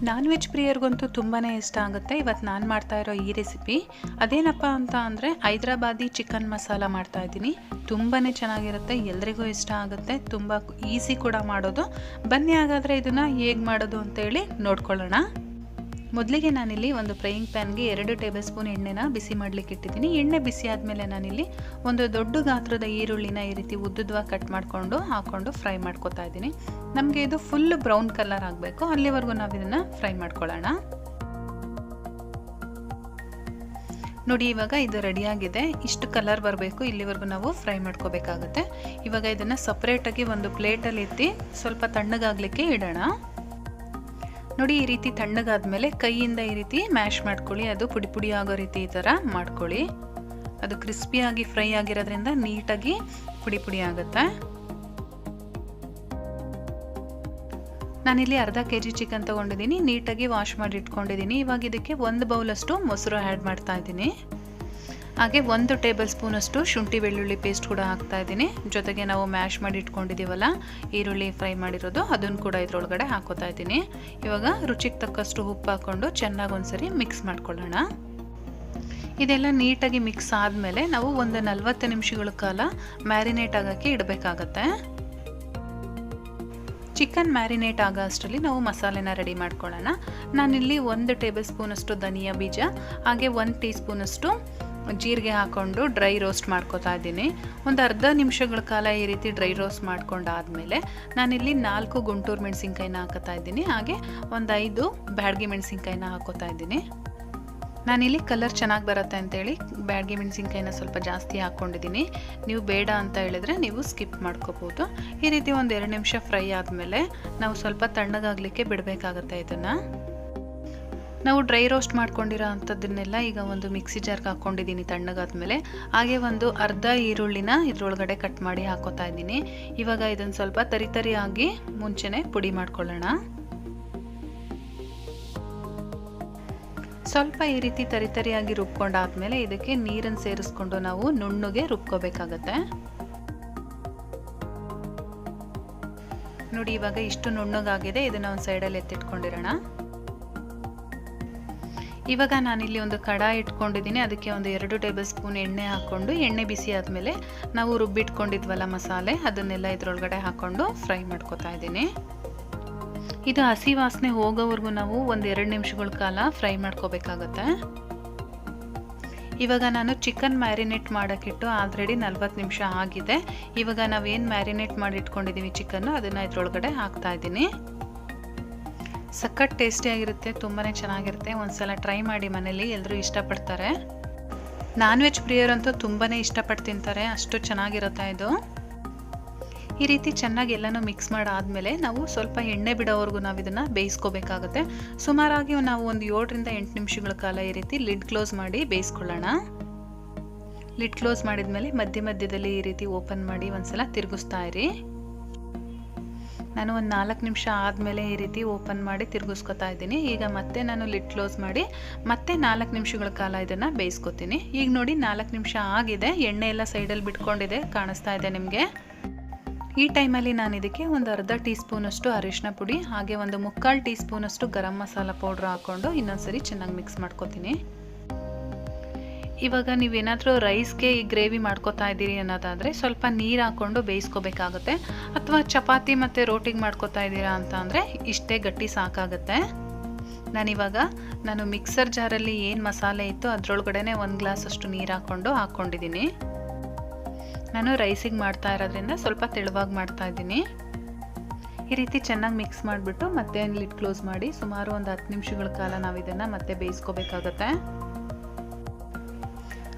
Non veg ಪ್ರಿಯರಿಗಂತೂ ತುಂಬಾ ಇಷ್ಟ ಆಗುತ್ತೆ. ಇವತ್ತು ನಾನು ಮಾಡ್ತಾ ಇರೋ ಈ ರೆಸಿಪಿ ಅದೇನಪ್ಪ ಅಂತ ಅಂದರೆ ಹೈದ್ರಾಬಾದಿ ಚಿಕನ್ ಮಸಾಲ ಮಾಡ್ತಾಯಿದ್ದೀನಿ. ತುಂಬಾ ಚೆನ್ನಾಗಿರುತ್ತೆ, ಎಲ್ರಿಗೂ ಇಷ್ಟ ಆಗುತ್ತೆ, ತುಂಬ ಈಸಿ ಕೂಡ ಮಾಡೋದು. ಬನ್ನಿ ಹಾಗಾದರೆ ಇದನ್ನು ಹೇಗೆ ಮಾಡೋದು ಅಂತೇಳಿ ನೋಡ್ಕೊಳ್ಳೋಣ. ಮೊದಲಿಗೆ ನಾನಿಲ್ಲಿ ಒಂದು ಫ್ರೈಯಿಂಗ್ ಪ್ಯಾನ್ಗೆ 2 ಟೇಬಲ್ ಸ್ಪೂನ್ ಎಣ್ಣೆನ ಬಿಸಿ ಮಾಡಲಿಕ್ಕೆ ಇಟ್ಟಿದ್ದೀನಿ. ಎಣ್ಣೆ ಬಿಸಿ ಆದಮೇಲೆ ನಾನಿಲ್ಲಿ ಒಂದು ದೊಡ್ಡ ಗಾತ್ರದ ಈರುಳ್ಳಿನ ಈ ರೀತಿ ಉದ್ದುದ್ವಾಗಿ ಕಟ್ ಮಾಡಿಕೊಂಡು ಹಾಕ್ಕೊಂಡು ಫ್ರೈ ಮಾಡ್ಕೊತಾ ಇದ್ದೀನಿ. ನಮಗೆ ಇದು ಫುಲ್ ಬ್ರೌನ್ ಕಲರ್ ಆಗಬೇಕು, ಅಲ್ಲಿವರೆಗೂ ನಾವು ಇದನ್ನು ಫ್ರೈ ಮಾಡ್ಕೊಳ್ಳೋಣ. ನೋಡಿ, ಇವಾಗ ಇದು ರೆಡಿಯಾಗಿದೆ. ಇಷ್ಟು ಕಲರ್ ಬರಬೇಕು, ಇಲ್ಲಿವರೆಗೂ ನಾವು ಫ್ರೈ ಮಾಡ್ಕೋಬೇಕಾಗುತ್ತೆ. ಇವಾಗ ಇದನ್ನು ಸಪ್ರೇಟಾಗಿ ಒಂದು ಪ್ಲೇಟಲ್ಲಿ ಎತ್ತಿ ಸ್ವಲ್ಪ ತಣ್ಣಗಾಗಲಿಕ್ಕೆ ಇಡೋಣ. ನೋಡಿ, ಈ ರೀತಿ ತಣ್ಣಗಾದ್ಮೇಲೆ ಕೈಯಿಂದ ಈ ರೀತಿ ಮ್ಯಾಶ್ ಮಾಡ್ಕೊಳ್ಳಿ. ಅದು ಪುಡಿ ಪುಡಿ ಆಗೋ ರೀತಿ ಈ ಥರ ಮಾಡ್ಕೊಳ್ಳಿ. ಅದು ಕ್ರಿಸ್ಪಿಯಾಗಿ ಫ್ರೈ ಆಗಿರೋದ್ರಿಂದ ನೀಟಾಗಿ ಪುಡಿ ಪುಡಿ ಆಗುತ್ತೆ. ನಾನಿಲ್ಲಿ ಅರ್ಧ kg ಚಿಕನ್ ತೊಗೊಂಡಿದ್ದೀನಿ, ನೀಟಾಗಿ ವಾಶ್ ಮಾಡಿ ಇಟ್ಕೊಂಡಿದ್ದೀನಿ. ಇವಾಗ ಇದಕ್ಕೆ 1 ಬೌಲಷ್ಟು ಮೊಸರು ಆ್ಯಡ್ ಮಾಡ್ತಾ ಇದ್ದೀನಿ. ಹಾಗೆ 1 ಟೇಬಲ್ ಸ್ಪೂನಷ್ಟು ಶುಂಠಿ ಬೆಳ್ಳುಳ್ಳಿ ಪೇಸ್ಟ್ ಕೂಡ ಹಾಕ್ತಾ ಇದ್ದೀನಿ. ಜೊತೆಗೆ ನಾವು ಮ್ಯಾಶ್ ಮಾಡಿ ಇಟ್ಕೊಂಡಿದ್ದೀವಲ್ಲ ಈರುಳ್ಳಿ ಫ್ರೈ ಮಾಡಿರೋದು, ಅದನ್ನು ಕೂಡ ಇದರೊಳಗಡೆ ಹಾಕೋತಾ ಇದ್ದೀನಿ. ಇವಾಗ ರುಚಿಗೆ ತಕ್ಕಷ್ಟು ಉಪ್ಪು ಹಾಕ್ಕೊಂಡು ಚೆನ್ನಾಗಿ ಒಂದ್ಸರಿ ಮಿಕ್ಸ್ ಮಾಡ್ಕೊಳ್ಳೋಣ. ಇದೆಲ್ಲ ನೀಟಾಗಿ ಮಿಕ್ಸ್ ಆದಮೇಲೆ ನಾವು ಒಂದು 40 ನಿಮಿಷಗಳ ಕಾಲ ಮ್ಯಾರಿನೇಟ್ ಆಗೋಕ್ಕೆ ಇಡಬೇಕಾಗತ್ತೆ. ಚಿಕನ್ ಮ್ಯಾರಿನೇಟ್ ಆಗೋ ಅಷ್ಟರಲ್ಲಿ ನಾವು ಮಸಾಲೆನ ರೆಡಿ ಮಾಡ್ಕೊಳ್ಳೋಣ. ನಾನಿಲ್ಲಿ 1 ಟೇಬಲ್ ಸ್ಪೂನಷ್ಟು ಧನಿಯಾ ಬೀಜ ಹಾಗೆ 1 ಟೀ ಸ್ಪೂನಷ್ಟು ಜೀರಿಗೆ ಹಾಕ್ಕೊಂಡು ಡ್ರೈ ರೋಸ್ಟ್ ಮಾಡ್ಕೊತಾ ಇದ್ದೀನಿ. ಒಂದು ಅರ್ಧ ನಿಮಿಷಗಳ ಕಾಲ ಈ ರೀತಿ ಡ್ರೈ ರೋಸ್ಟ್ ಮಾಡ್ಕೊಂಡಾದಮೇಲೆ ನಾನಿಲ್ಲಿ 4 ಗುಂಟೂರು ಮೆಣಸಿನ್ಕಾಯಿನ ಹಾಕೋತಾ ಇದ್ದೀನಿ. ಹಾಗೆ ಒಂದು 5 ಬ್ಯಾಡಗಿ ಮೆಣಸಿನ್ಕಾಯಿನ ಹಾಕೋತಾ ಇದ್ದೀನಿ. ನಾನಿಲ್ಲಿ ಕಲರ್ ಚೆನ್ನಾಗಿ ಬರುತ್ತೆ ಅಂತೇಳಿ ಬ್ಯಾಡಗಿ ಮೆಣಸಿನ್ಕಾಯಿನ ಸ್ವಲ್ಪ ಜಾಸ್ತಿ ಹಾಕ್ಕೊಂಡಿದ್ದೀನಿ. ನೀವು ಬೇಡ ಅಂತ ಹೇಳಿದ್ರೆ ನೀವು ಸ್ಕಿಪ್ ಮಾಡ್ಕೋಬೋದು. ಈ ರೀತಿ ಒಂದು 2 ನಿಮಿಷ ಫ್ರೈ ಆದಮೇಲೆ ನಾವು ಸ್ವಲ್ಪ ತಣ್ಣಗಾಗಲಿಕ್ಕೆ ಬಿಡಬೇಕಾಗತ್ತೆ. ಇದನ್ನು ನಾವು ಡ್ರೈ ರೋಸ್ಟ್ ಮಾಡ್ಕೊಂಡಿರೋ ಅಂಥದ್ದನ್ನೆಲ್ಲ ಈಗ ಒಂದು ಮಿಕ್ಸಿ ಜಾರ್ಗೆ ಹಾಕ್ಕೊಂಡಿದ್ದೀನಿ ತಣ್ಣಗಾದ್ಮೇಲೆ. ಹಾಗೆ ಒಂದು ಅರ್ಧ ಈರುಳ್ಳಿನ ಇದ್ರೊಳಗಡೆ ಕಟ್ ಮಾಡಿ ಹಾಕೋತಾ ಇದ್ದೀನಿ. ಇವಾಗ ಇದನ್ನು ಸ್ವಲ್ಪ ತರಿತರಿಯಾಗಿ ಮುಂಚೆನೇ ಪುಡಿ ಮಾಡ್ಕೊಳ್ಳೋಣ. ಸ್ವಲ್ಪ ಈ ರೀತಿ ತರಿತರಿಯಾಗಿ ರುಬ್ಕೊಂಡಾದ್ಮೇಲೆ ಇದಕ್ಕೆ ನೀರನ್ನು ಸೇರಿಸ್ಕೊಂಡು ನಾವು ನುಣ್ಣಗೆ ರುಬ್ಕೋಬೇಕಾಗತ್ತೆ. ನೋಡಿ, ಇವಾಗ ಇಷ್ಟು ನುಣ್ಣಗಾಗಿದೆ. ಇದನ್ನ ಒಂದು ಸೈಡಲ್ಲಿ ಎತ್ತಿಟ್ಕೊಂಡಿರೋಣ. ಇವಾಗ ನಾನಿಲ್ಲಿ ಒಂದು ಕಡಾಯಿ ಇಟ್ಕೊಂಡಿದ್ದೀನಿ. ಅದಕ್ಕೆ ಒಂದು 2 ಟೇಬಲ್ ಸ್ಪೂನ್ ಎಣ್ಣೆ ಹಾಕ್ಕೊಂಡು, ಎಣ್ಣೆ ಬಿಸಿ ಆದಮೇಲೆ ನಾವು ರುಬ್ಬಿಟ್ಕೊಂಡಿದ್ವಲ್ಲ ಮಸಾಲೆ, ಅದನ್ನೆಲ್ಲ ಇದರೊಳಗಡೆ ಹಾಕ್ಕೊಂಡು ಫ್ರೈ ಮಾಡ್ಕೊತಾ ಇದ್ದೀನಿ. ಇದು ಹಸಿ ವಾಸನೆ ಹೋಗೋವರೆಗೂ ನಾವು ಒಂದು 2 ನಿಮಿಷಗಳ ಕಾಲ ಫ್ರೈ ಮಾಡ್ಕೋಬೇಕಾಗತ್ತೆ. ಇವಾಗ ನಾನು ಚಿಕನ್ ಮ್ಯಾರಿನೇಟ್ ಮಾಡೋಕ್ಕಿಟ್ಟು ಆಲ್ರೆಡಿ 40 ನಿಮಿಷ ಆಗಿದೆ. ಇವಾಗ ನಾವೇನು ಮ್ಯಾರಿನೇಟ್ ಮಾಡಿ ಇಟ್ಕೊಂಡಿದ್ದೀವಿ ಚಿಕನ್ನು, ಅದನ್ನು ಇದರೊಳಗಡೆ ಹಾಕ್ತಾ ಇದ್ದೀನಿ. ಸಖತ್ ಟೇಸ್ಟಿಯಾಗಿರುತ್ತೆ, ತುಂಬಾ ಚೆನ್ನಾಗಿರುತ್ತೆ. ಒಂದ್ಸಲ ಟ್ರೈ ಮಾಡಿ ಮನೇಲಿ, ಎಲ್ಲರೂ ಇಷ್ಟಪಡ್ತಾರೆ. ನಾನ್ ವೆಜ್ ಪ್ರಿಯರಂತೂ ತುಂಬಾ ಇಷ್ಟಪಟ್ಟು ತಿಂತಾರೆ, ಅಷ್ಟು ಚೆನ್ನಾಗಿರುತ್ತೆ ಇದು. ಈ ರೀತಿ ಚೆನ್ನಾಗಿ ಎಲ್ಲನೂ ಮಿಕ್ಸ್ ಮಾಡಾದಮೇಲೆ ನಾವು ಸ್ವಲ್ಪ ಎಣ್ಣೆ ಬಿಡೋವರೆಗೂ ನಾವು ಇದನ್ನು ಬೇಯಿಸ್ಕೋಬೇಕಾಗುತ್ತೆ. ಸುಮಾರಾಗಿ ನಾವು ಒಂದು 7 ರಿಂದ 8 ನಿಮಿಷಗಳ ಕಾಲ ಈ ರೀತಿ ಲಿಡ್ ಕ್ಲೋಸ್ ಮಾಡಿ ಬೇಯಿಸ್ಕೊಳ್ಳೋಣ. ಲಿಡ್ ಕ್ಲೋಸ್ ಮಾಡಿದ್ಮೇಲೆ ಮಧ್ಯ ಮಧ್ಯದಲ್ಲಿ ಈ ರೀತಿ ಓಪನ್ ಮಾಡಿ ಒಂದ್ಸಲ ತಿರುಗಿಸ್ತಾ ಇರಿ. ನಾನು ಒಂದು 4 ನಿಮಿಷ ಆದಮೇಲೆ ಈ ರೀತಿ ಓಪನ್ ಮಾಡಿ ತಿರುಗಿಸ್ಕೊತಾ ಇದ್ದೀನಿ. ಈಗ ಮತ್ತೆ ನಾನು ಲಿಡ್ ಕ್ಲೋಸ್ ಮಾಡಿ ಮತ್ತೆ 4 ನಿಮಿಷಗಳ ಕಾಲ ಇದನ್ನು ಬೇಯಿಸ್ಕೊತೀನಿ. ಈಗ ನೋಡಿ, 4 ನಿಮಿಷ ಆಗಿದೆ. ಎಣ್ಣೆ ಎಲ್ಲ ಸೈಡಲ್ಲಿ ಬಿಟ್ಕೊಂಡಿದೆ, ಕಾಣಿಸ್ತಾ ಇದೆ ನಿಮಗೆ. ಈ ಟೈಮಲ್ಲಿ ನಾನು ಇದಕ್ಕೆ ಒಂದು ಅರ್ಧ ಟೀ ಸ್ಪೂನಷ್ಟು ಅರಿಶಿನ ಪುಡಿ ಹಾಗೆ ಒಂದು 3/4 ಟೀ ಸ್ಪೂನಷ್ಟು ಗರಂ ಮಸಾಲ ಪೌಡ್ರ್ ಹಾಕ್ಕೊಂಡು ಇನ್ನೊಂದ್ಸರಿ ಚೆನ್ನಾಗಿ ಮಿಕ್ಸ್ ಮಾಡ್ಕೊತೀನಿ. ಇವಾಗ ನೀವೇನಾದರೂ ರೈಸ್ಗೆ ಈ ಗ್ರೇವಿ ಮಾಡ್ಕೊತಾ ಇದ್ದೀರಿ ಅನ್ನೋದಾದರೆ ಸ್ವಲ್ಪ ನೀರು ಹಾಕ್ಕೊಂಡು ಬೇಯಿಸ್ಕೋಬೇಕಾಗುತ್ತೆ. ಅಥವಾ ಚಪಾತಿ ಮತ್ತು ರೋಟಿಗೆ ಮಾಡ್ಕೊತಾ ಇದ್ದೀರಾ ಅಂತ ಅಂದರೆ ಇಷ್ಟೇ ಗಟ್ಟಿ ಸಾಕಾಗುತ್ತೆ. ನಾನು ಮಿಕ್ಸರ್ ಜಾರಲ್ಲಿ ಏನು ಮಸಾಲೆ ಇತ್ತು ಅದರೊಳಗಡೆ 1 ಗ್ಲಾಸ್ ಅಷ್ಟು ನೀರು ಹಾಕ್ಕೊಂಡಿದ್ದೀನಿ. ನಾನು ರೈಸಿಗೆ ಮಾಡ್ತಾ ಇರೋದ್ರಿಂದ ಸ್ವಲ್ಪ ತೆಳುವಾಗಿ ಮಾಡ್ತಾ ಇದ್ದೀನಿ. ಈ ರೀತಿ ಚೆನ್ನಾಗಿ ಮಿಕ್ಸ್ ಮಾಡಿಬಿಟ್ಟು ಮತ್ತೆ ಲಿಡ್ ಕ್ಲೋಸ್ ಮಾಡಿ ಸುಮಾರು ಒಂದು 10 ನಿಮಿಷಗಳ ಕಾಲ ನಾವು ಇದನ್ನು ಮತ್ತೆ ಬೇಯಿಸ್ಕೋಬೇಕಾಗತ್ತೆ.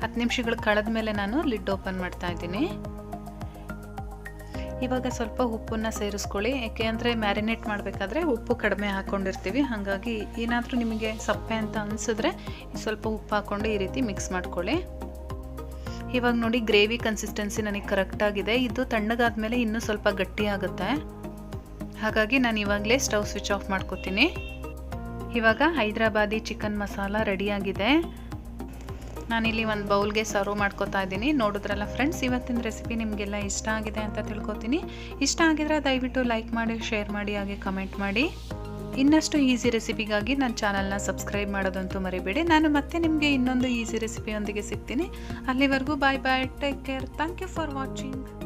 10 ನಿಮಿಷಗಳು ಕಳೆದ ಮೇಲೆ ನಾನು ಲಿಡ್ ಓಪನ್ ಮಾಡ್ತಾ ಇದ್ದೀನಿ. ಇವಾಗ ಸ್ವಲ್ಪ ಉಪ್ಪನ್ನು ಸೇರಿಸ್ಕೊಳ್ಳಿ. ಯಾಕೆ ಅಂದರೆ ಮ್ಯಾರಿನೇಟ್ ಮಾಡಬೇಕಾದ್ರೆ ಉಪ್ಪು ಕಡಿಮೆ ಹಾಕ್ಕೊಂಡಿರ್ತೀವಿ, ಹಾಗಾಗಿ ಏನಾದರೂ ನಿಮಗೆ ಸಪ್ಪೆ ಅಂತ ಅನಿಸಿದ್ರೆ ಸ್ವಲ್ಪ ಉಪ್ಪು ಹಾಕ್ಕೊಂಡು ಈ ರೀತಿ ಮಿಕ್ಸ್ ಮಾಡ್ಕೊಳ್ಳಿ. ಇವಾಗ ನೋಡಿ, ಗ್ರೇವಿ ಕನ್ಸಿಸ್ಟೆನ್ಸಿ ನನಗೆ ಕರೆಕ್ಟಾಗಿದೆ. ಇದು ತಣ್ಣಗಾದ್ಮೇಲೆ ಇನ್ನೂ ಸ್ವಲ್ಪ ಗಟ್ಟಿ ಆಗುತ್ತೆ, ಹಾಗಾಗಿ ನಾನು ಇವಾಗಲೇ ಸ್ಟವ್ ಸ್ವಿಚ್ ಆಫ್ ಮಾಡ್ಕೋತೀನಿ. ಇವಾಗ ಹೈದ್ರಾಬಾದಿ ಚಿಕನ್ ಮಸಾಲ ರೆಡಿಯಾಗಿದೆ. ನಾನಿಲ್ಲಿ ಒಂದು ಬೌಲ್ಗೆ ಸರ್ವ್ ಮಾಡ್ಕೊತಾ ಇದ್ದೀನಿ. ನೋಡಿದ್ರಲ್ಲ ಫ್ರೆಂಡ್ಸ್, ಇವತ್ತಿನ ರೆಸಿಪಿ ನಿಮಗೆಲ್ಲ ಇಷ್ಟ ಆಗಿದೆ ಅಂತ ತಿಳ್ಕೊತೀನಿ. ಇಷ್ಟ ಆಗಿದ್ರೆ ದಯವಿಟ್ಟು ಲೈಕ್ ಮಾಡಿ, ಶೇರ್ ಮಾಡಿ, ಹಾಗೆ ಕಮೆಂಟ್ ಮಾಡಿ. ಇನ್ನಷ್ಟು ಈಸಿ ರೆಸಿಪಿಗಾಗಿ ನನ್ನ ಚಾನಲ್ನ ಸಬ್ಸ್ಕ್ರೈಬ್ ಮಾಡೋದಂತೂ ಮರಿಬೇಡಿ. ನಾನು ಮತ್ತೆ ನಿಮಗೆ ಇನ್ನೊಂದು ಈಸಿ ರೆಸಿಪಿಯೊಂದಿಗೆ ಸಿಗ್ತೀನಿ. ಅಲ್ಲಿವರೆಗೂ bye bye, take care, thank you for watching.